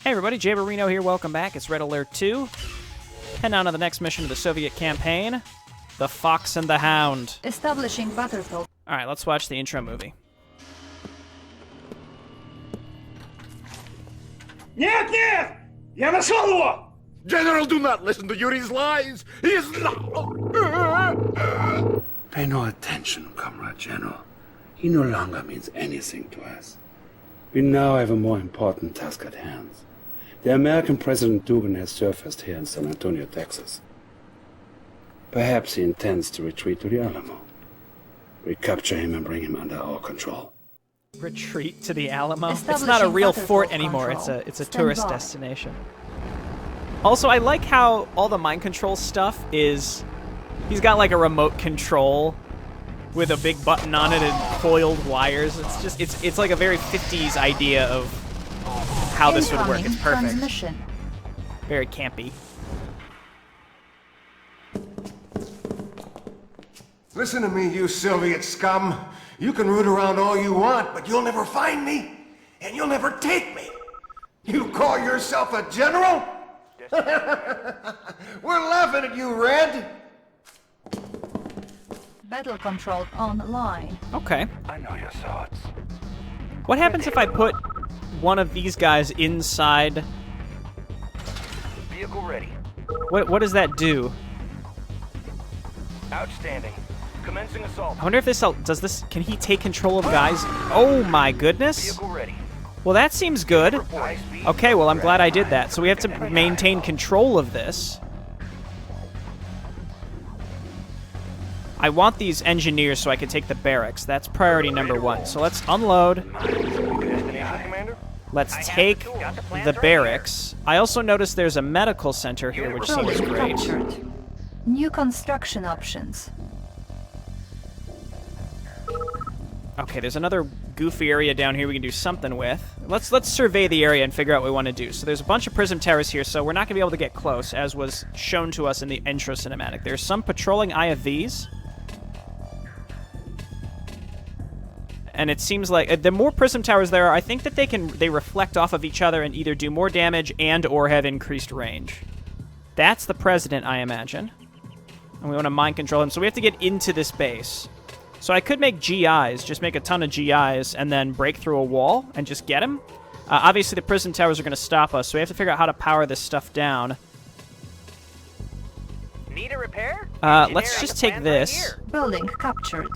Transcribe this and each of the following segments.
Hey everybody, Jay Barino here, welcome back. It's Red Alert 2. Heading on to the next mission of the Soviet campaign, The Fox and the Hound. Establishing battlefield. Alright, let's watch the intro movie. Нет, нет! Я нашел его! General, do not listen to Yuri's lies! He is not... Pay no attention, Comrade General. He no longer means anything to us. We now have a more important task at hand. The American President Dugan has surfaced here in San Antonio, Texas. Perhaps he intends to retreat to the Alamo. Recapture him and bring him under our control. Retreat to the Alamo? It's not a real fort anymore, it's a tourist destination. Also, I like how all the mind control stuff is... He's got like a remote control with a big button on it and coiled wires. It's just, it's like a very 50s idea of how this would work. It's perfect. Very campy. Listen to me, you Soviet scum. You can root around all you want, but you'll never find me, and you'll never take me. You call yourself a general? We're laughing at you, Red. Battle control online. Okay. I know your thoughts. What happens if I put one of these guys inside? Vehicle ready. What does that do? Outstanding. Commencing assault. I wonder if does this, can he take control of guys? Oh my goodness. Vehicle ready. Well, that seems good. High speed. Okay, well, I'm glad I did that. So we have to maintain control of this. I want these engineers so I can take the barracks. That's priority number one. So let's unload. Destination, Commander. Let's take the barracks. I also noticed there's a medical center here, which seems great. Captured. New construction options. Okay, there's another goofy area down here we can do something with. Let's survey the area and figure out what we want to do. So there's a bunch of prism towers here, so we're not going to be able to get close, as was shown to us in the intro cinematic. There's some patrolling IFVs. And it seems like the more prism towers there are, I think that they reflect off of each other and either do more damage and or have increased range. That's the president, I imagine. And we want to mind control him, so we have to get into this base. So I could make GIs, just make a ton of GIs, and then break through a wall and just get him. Obviously, the prism towers are going to stop us, so we have to figure out how to power this stuff down. Need a repair? Let's just take this. Building captured.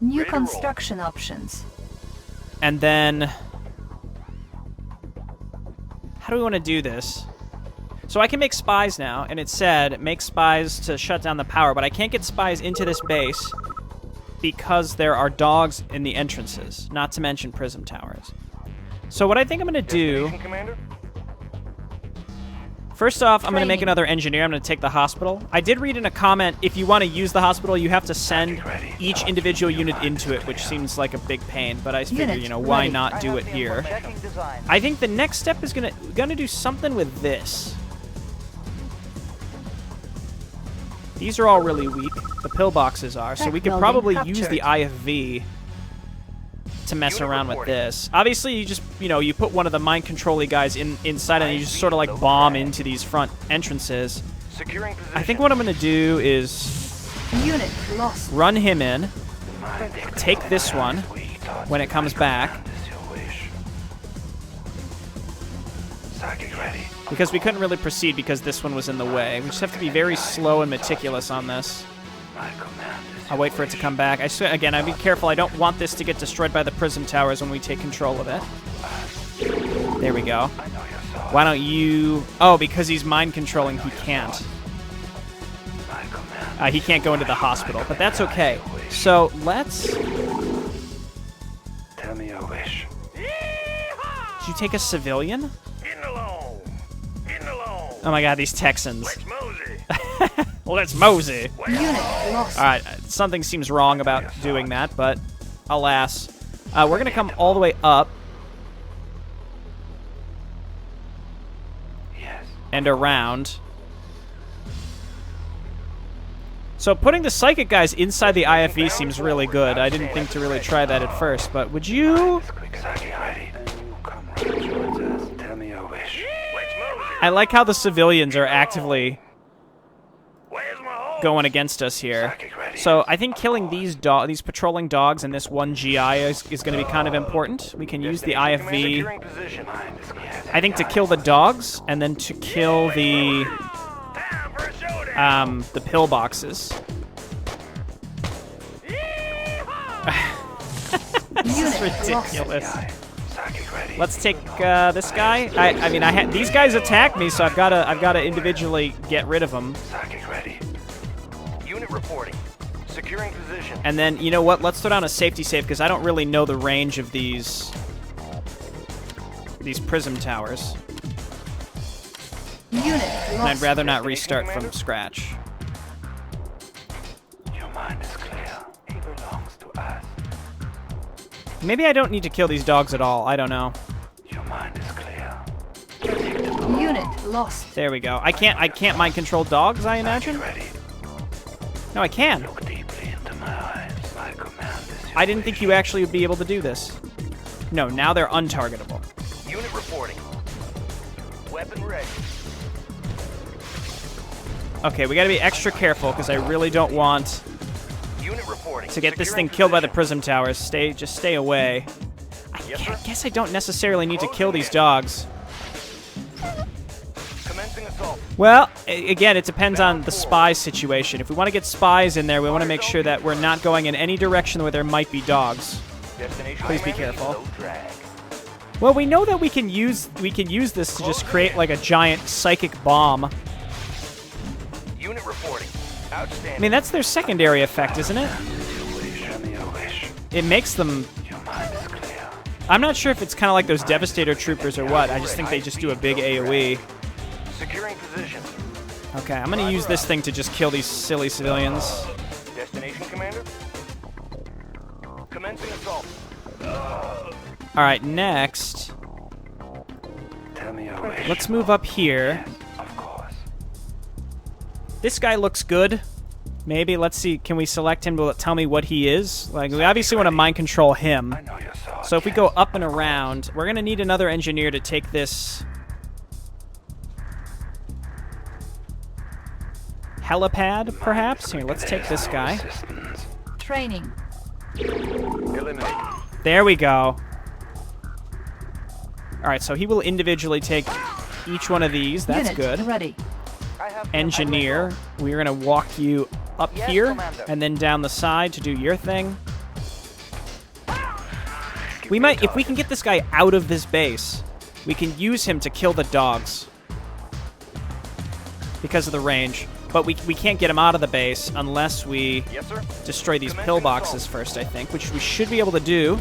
New construction options. And then... How do we want to do this? So I can make spies now, and it said, make spies to shut down the power, but I can't get spies into this base because there are dogs in the entrances, not to mention prism towers. So what I think I'm going to do... Commander? First off, I'm going to make another engineer. I'm going to take the hospital. I did read in a comment, if you want to use the hospital, you have to send each individual unit into it, which seems like a big pain, but I figure, you know, why not do it here? I think the next step is gonna do something with this. These are all really weak. The pillboxes are, so we could probably use the IFV to mess around with this. Obviously, you just, you know, you put one of the mind control-y guys inside and you just sort of like bomb into these front entrances. Securing position. I think what I'm going to do is Unit lost. run him in, take this one when it comes back, because we couldn't really proceed because this one was in the way. We just have to be very slow and meticulous on this. I'll wait for it to come back. I swear, again, I'll be careful. I don't want this to get destroyed by the prism towers when we take control of it. There we go. Why don't you... Oh, because he's mind controlling, he can't. He can't go into the hospital, but that's okay. So, let's... Tell me your wish. Did you take a civilian? In alone. In alone. Oh my god, these Texans. Let's mosey. Let's mosey. Unit lost. Alright, something seems wrong about doing that, but alas. We're going to come all the way up. And around. So putting the psychic guys inside the IFV seems really good. I didn't think to really try that at first, but would you... Tell me your wish. I like how the civilians are actively Where's my home? going against us here. So I think killing these patrolling dogs and this one GI is going to be kind of important. We can use the Commander, IFV, securing position. I think, to kill the dogs and then to kill the Time for a showdown. the pillboxes. Unit Ridiculous. lost. Let's take this guy. I mean, these guys attack me, so I've gotta individually get rid of them. Unit reporting. Securing position. And then, you know what? Let's throw down a safety save because I don't really know the range of these prism towers, Unit and I'd lost. rather not restart from scratch. Your mind is clear. He belongs to us. Maybe I don't need to kill these dogs at all. I don't know. Your mind is clear. Unit lost. There we go. I can't mind control dogs, I imagine. Ready. No, I can. Look deeply into my eyes. My command is your I didn't think you actually would be able to do this. No, now they're untargetable. Unit reporting. Weapon ready. Okay, we gotta be extra careful because I really don't want Unit reporting. to get this Securing thing killed by the position. prism towers. Just stay away. Yes, sir. I guess I don't necessarily need to kill these dogs. Commencing assault. Well, again, it depends on the spy situation. If we want to get spies in there, we want to make sure that we're not going in any direction where there might be dogs. Destination Please be commander, careful. low drag. Well, we know that we can use this to just create like a giant psychic bomb. Unit reporting. Outstanding. I mean, that's their secondary effect, isn't it? wish. It makes them... Your mind is clear. I'm not sure if it's kind of like those Devastator troopers or what. I just think they just do a big AoE. Securing position. Okay, I'm going to use this thing to just kill these silly civilians. Destination commander. Commencing assault. All right, next, Tell me your wish. let's move up here. Of course. This guy looks good. Maybe, let's see, can we select him to tell me what he is? Like, we obviously want to mind control him. I know your thoughts. So if we go up and around, we're going to need another engineer to take this helipad, perhaps? Here, let's take this guy. Resistance. Training. Eliminate. There we go. All right, so he will individually take each one of these. That's Unit good. ready. I have Engineer, we're going to walk you up Yes, here Commander. and then down the side to do your thing. We might, if we can get this guy out of this base, we can use him to kill the dogs because of the range. But we can't get him out of the base unless we Yes, sir. destroy these Commencing pillboxes assault. first, I think, which we should be able to do.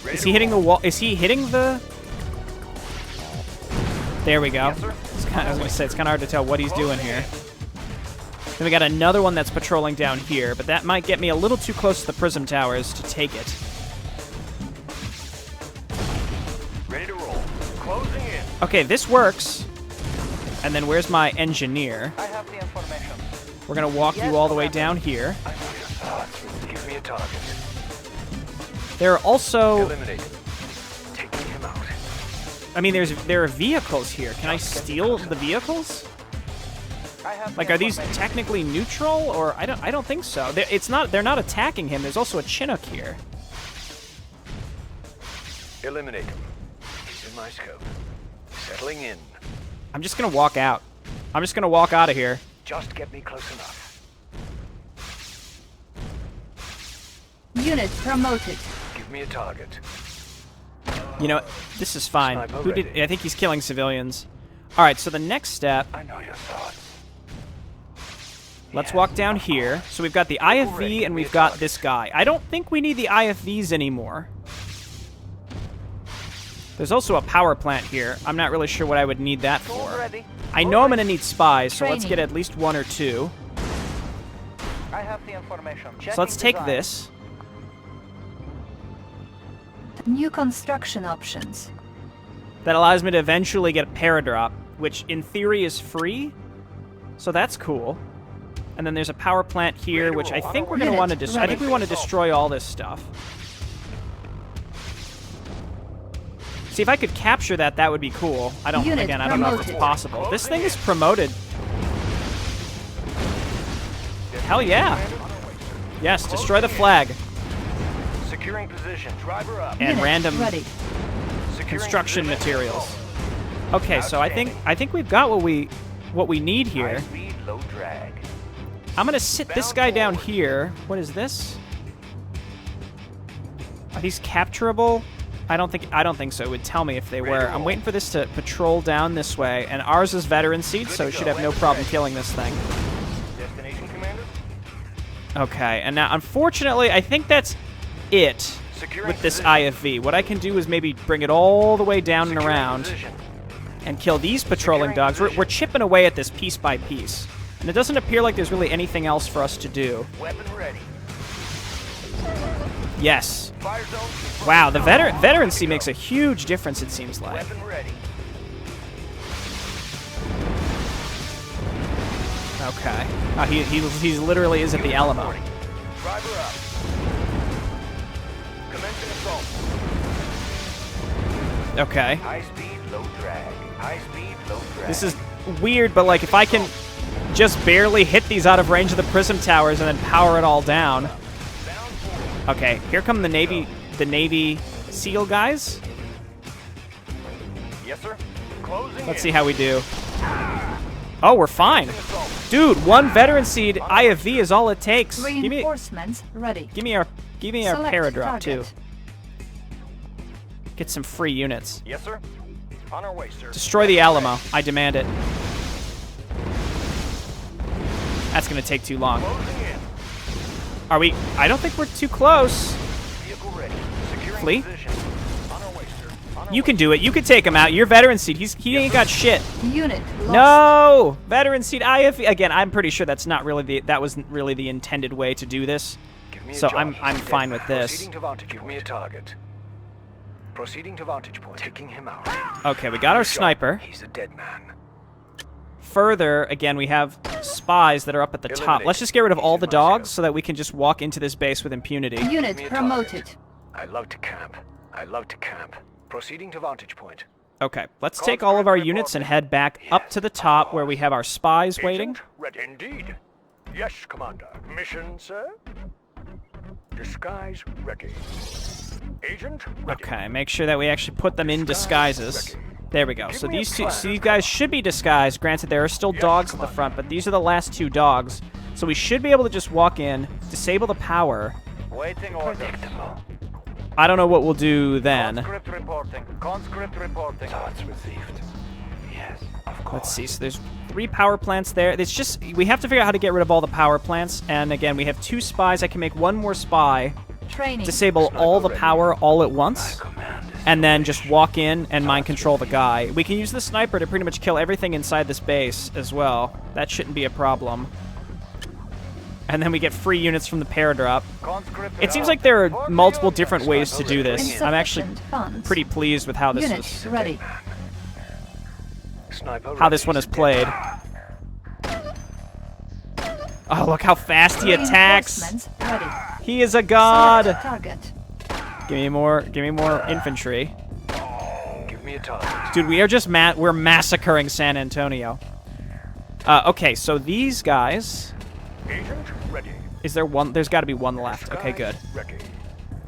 Ready Is to he hitting the roll. wall? Is he hitting the... There we go. Yes, sir. I was going to say, it's kind of hard to tell what he's doing here. Then we got another one that's patrolling down here, but that might get me a little too close to the prism towers to take it. Ready to roll. Closing in. Okay, this works. And then where's my engineer? I have the information. We're going to walk you all the way down here. I know your thoughts. Give me a target. There are also... Eliminate. Taking him out. I mean, there are vehicles here. Can I steal the vehicles? I have Like, the are these information. technically neutral, or I don't think so. They're not attacking him. There's also a Chinook here. Eliminate him. He's in my scope. Settling in. I'm just gonna walk out. I'm just gonna walk out of here. Just get me close enough. Unit promoted. Give me a target. You know, this is fine. Sniper Who did? ready. I think he's killing civilians. All right, so the next step, I know your thoughts. let's walk down here. So we've got the IFV and we've got this guy. I don't think we need the IFVs anymore. There's also a power plant here. I'm not really sure what I would need that Tools for. ready. I know I'm gonna need spies, so let's Training. get at least one or two. I have the information. So let's take this. New construction options. That allows me to eventually get a paradrop, which in theory is free. So that's cool. And then there's a power plant here, which I think we're going to Unit want to destroy. I think we want to destroy all this stuff. See, if I could capture that, that would be cool. I don't, Unit again, I don't know if it's promoted. possible. This thing is promoted. Hell yeah. Yes, destroy the flag. Securing position. Driver up. And Unit random ready. Securing construction position. materials. Okay, so I think we've got what we need here. High speed, low drag. I'm gonna sit this guy down here. What is this? Are these capturable? I don't think so. It would tell me if they were. I'm waiting for this to patrol down this way, and ours is veteran seat, so it should have no problem killing this thing. Destination, Commander. Okay, and now unfortunately, I think that's it Securing with this position. IFV. What I can do is maybe bring it all the way down and Securing around position. and kill these patrolling Securing dogs. We're position. chipping away at this piece by piece, and it doesn't appear like there's really anything else for us to do. Weapon ready. Yes. Fire zone. confirmed. Wow, the veterancy makes a huge difference, it seems like. Weapon ready. Okay. Oh, he literally is at the Alamo. Reporting. Driver up. Commencing assault. Okay. High speed, low drag. High speed, low drag. This is weird, but like if I can just barely hit these out of range of the prism towers and then power it all down. Okay, here come the Navy SEAL guys. Yes, sir. Closing Let's in. see how we do. Oh, we're fine. Dude, one veteran seed IFV is all it takes. Give me Reinforcements ready. our Select paradrop too. target. Get some free units. Yes, sir. On our way, sir. Destroy the Alamo. I demand it. That's gonna take too long. Closing in. Are we? I don't think we're too close. Vehicle ready. Securing Fleet? position. On our way, sir. On our You way. can do it. You can take him out. You're veteran seed. He ain't got shit. Unit lost. No, veteran seed IFV. Again, I'm pretty sure that wasn't really the intended way to do this. Give me a So job. I'm He's a fine dead with man. this. Proceeding to vantage. Give me a target. Proceeding to vantage point. Taking him out. Okay, we got our Shot. sniper. He's a dead man. Further, again, we have spies that are up at the top. Eliminate. Let's just get rid of all the He's in my dogs scope. so that we can just walk into this base with impunity. Unit Give me a promoted. target. I love to camp. I love to camp. Proceeding to vantage point. Okay, let's take all of our units and head back up to the top where we have our spies waiting. Agent ready. Indeed. Yes, Commander. Mission, sir? Disguise ready. Agent ready. Okay, make sure that we actually put them in disguises. Ready. There we go. Give So me a these plan. guys should be disguised. Granted, there are still Yes, dogs at the Commander. front, but these are the last two dogs. So we should be able to just walk in, disable the power. Waiting order. I don't know what we'll do then. Conscript reporting. Conscript reporting. Thoughts received. Yes, of course. Let's see. So there's 3 power plants there. It's just we have to figure out how to get rid of all the power plants. And again, we have 2 spies. I can make 1 more spy, Training. disable all the ready. power all at once, Command is and then just walk in and mind control the guy. We can use the sniper to pretty much kill everything inside this base as well. That shouldn't be a problem. And then we get free units from the paradrop. Conscript It seems like there are multiple different ways to do this. Insufficient I'm actually funds. pretty pleased with how this Unit is, ready. Sniper how this one is played. Oh, look how fast he attacks. Reinforcements ready. He is a god. Select target. Give me more infantry. Give me a target. Dude, we are just we're massacring San Antonio. Okay, so these guys, Agent ready. is there one? There's got to be one left. Okay, good. Ready.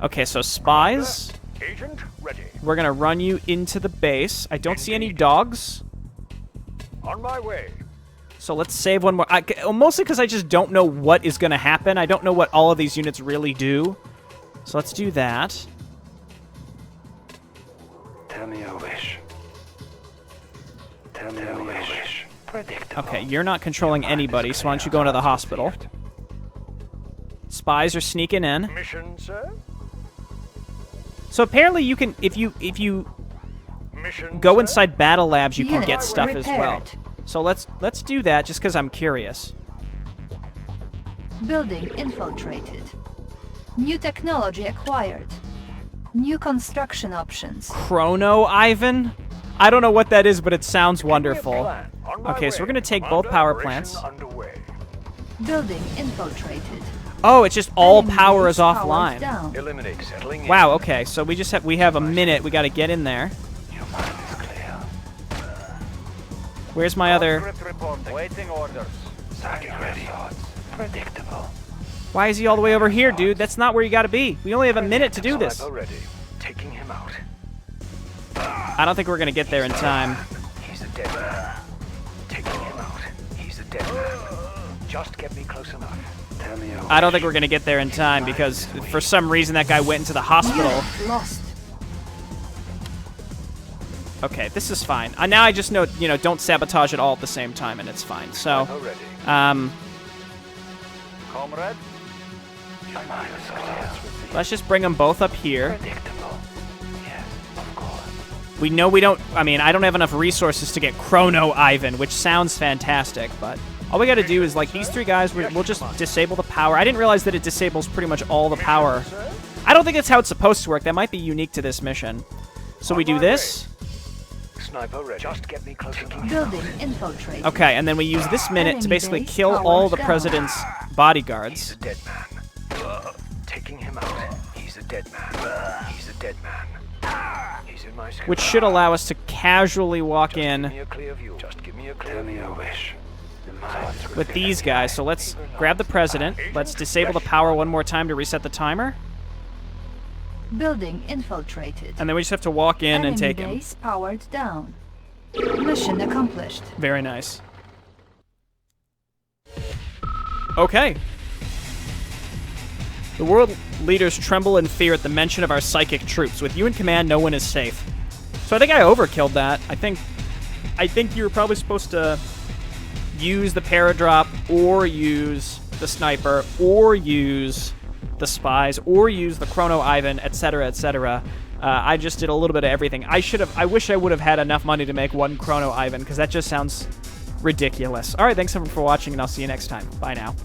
Okay, so spies, Agent ready. we're gonna run you into the base. I don't see any dogs, On my way. so let's save one more. Mostly because I just don't know what is gonna happen. I don't know what all of these units really do. So let's do that. Tell me your wish. Tell me your wish. Predictable. Okay, you're not controlling anybody, so why don't you go into the hospital? Spies are sneaking in. Mission, sir? So apparently you can, if you Mission, go sir? inside battle labs, you can Unit get stuff as well. repaired. So let's do that just because I'm curious. Building infiltrated. New technology acquired. New construction options. Chrono Ivan? I don't know what that is, but it sounds Give me a wonderful. plan. On my Okay, so way. we're gonna take both Commander, power operation plants. Underway. Building infiltrated. Oh, it's just all Enemy power is powered offline. Down. Eliminate. Settling in. Wow, okay, so we have a minute. We got to get in there. Where's my other... Script reporting. Waiting orders. Target ready. Predictable. Why is he all the way over here, dude? That's not where you gotta be. We only have a minute to do this. Sniper ready. Taking him out. I don't think we're gonna get there in time. He's a dead man. Taking him out. He's a dead man. Just get me close enough. Tell me your I don't think we're gonna get there in time because for some reason that guy went into the hospital. Unit lost. Okay, this is fine. Now I just know, don't sabotage it all at the same time, and it's fine. So, Sniper ready. Comrade. Your mind is clear. let's just bring them both up here. Predictable. Yes, of course. We know we don't... I mean, I don't have enough resources to get Chrono Ivan, which sounds fantastic, but all we gotta do is, like, these three guys, we'll just disable the power. I didn't realize that it disables pretty much all the power. I don't think that's how it's supposed to work. That might be unique to this mission. So we do this. Sniper ready. Just get me close enough. Building infiltrated. Okay, and then we use this minute to basically Enemy base kill all powered the down. president's He's bodyguards. a dead man. Taking him out. He's a dead man. He's a dead man. He's in my scope. Which should allow us to casually walk Give in me a clear view. Just give me a clear Tell me view. your wish. The mind is with these guys. So let's grab the president. Let's disable the power one more time to reset the timer. Building infiltrated. And then we just have to walk in and Enemy take him. base powered down. Mission accomplished. Very nice. Okay. The world leaders tremble in fear at the mention of our psychic troops. With you in command, no one is safe. So I think I overkilled that. I think you were probably supposed to use the paradrop, or use the sniper, or use the spies, or use the Chrono Ivan, etc., etc. I just did a little bit of everything. I wish I would have had enough money to make one Chrono Ivan, because that just sounds ridiculous. All right, thanks everyone for watching, and I'll see you next time. Bye now.